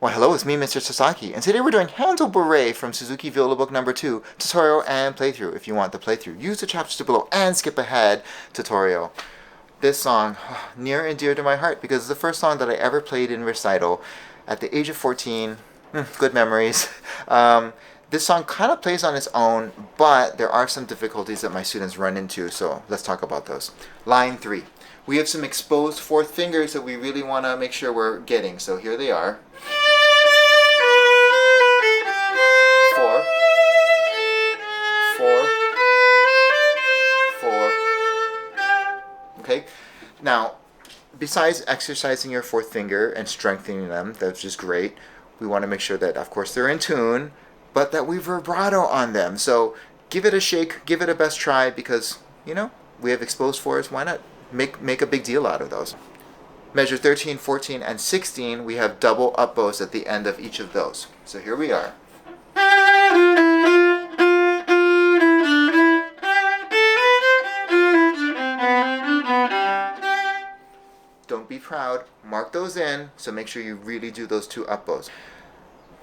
Well, hello, it's me, MrSasaki, and today we're doing Handel Bourree from Suzuki Viola Book number 2, tutorial and playthrough. If you want the playthrough, use the chapters below and skip ahead tutorial. This song, near and dear to my heart, because it's the first song that I ever played in recital at the age of 14. Good memories. This song kind of plays on its own, but there are some difficulties that my students run into, so let's talk about those. Line 3. We have some exposed fourth fingers that we really want to make sure we're getting, so here they are. 4, 4, 4. Okay? Now, besides exercising your fourth finger and strengthening them, that's just great, we want to make sure that, of course, they're in tune, but that we vibrato on them. So give it a shake, give it a best try, because, you know, we have exposed fours. Why not make a big deal out of those? Measure 13, 14, and 16, we have double up bows at the end of each of those. So here we are. Don't be proud, mark those in, so make sure you really do those two up bows.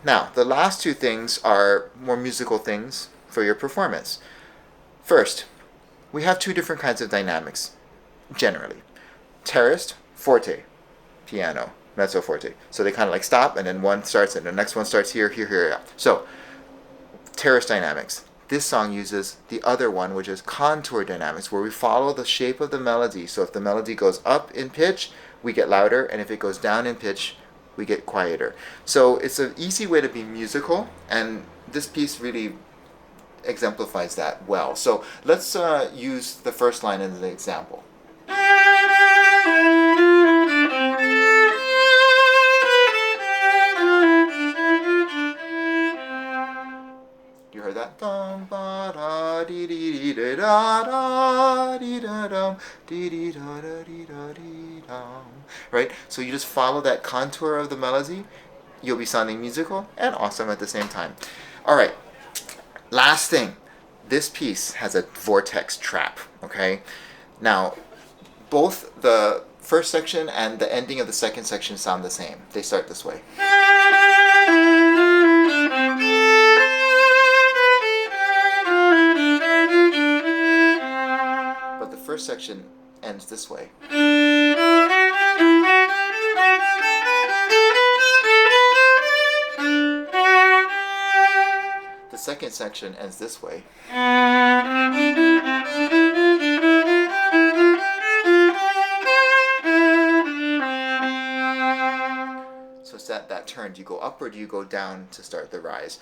Now, the last two things are more musical things for your performance. First, we have two different kinds of dynamics, generally. Terraced, forte, piano, mezzo forte. So they kind of like stop, and then one starts, and the next one starts here, here, here. Yeah. So, terraced dynamics. This song uses the other one, which is contour dynamics, where we follow the shape of the melody. So if the melody goes up in pitch, we get louder, and if it goes down in pitch, we get quieter. So it's an easy way to be musical, and this piece really exemplifies that well. So let's use the first line as an example. You heard that? Right? So you just follow that contour of the melody. You'll be sounding musical and awesome at the same time. Alright, last thing. This piece has a vortex trap, okay? Now, both the first section and the ending of the second section sound the same. They start this way. But the first section ends this way. The second section ends this way. So it's that turn. Do you go up or do you go down to start the rise?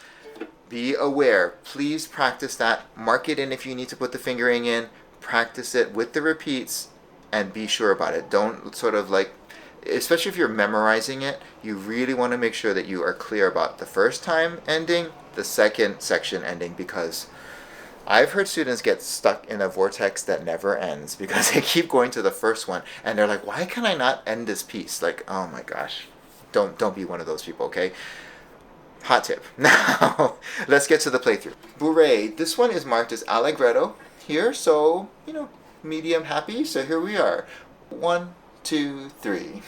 Be aware. Please practice that. Mark it in if you need to put the fingering in. Practice it with the repeats and be sure about it. Don't sort of like, especially if you're memorizing it, you really want to make sure that you are clear about the first time ending, the second section ending, because I've heard students get stuck in a vortex that never ends because they keep going to the first one and they're like, why can I not end this piece? Like, oh my gosh. Don't be one of those people, okay? Hot tip. Now, let's get to the playthrough. Bourree. This one is marked as allegretto here, so, you know, medium happy. So here we are. 1, 2, 3.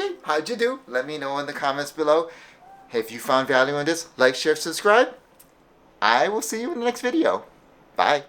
Hey, how'd you do? Let me know in the comments below. Hey, if you found value in this, like, share, subscribe. I will see you in the next video. Bye.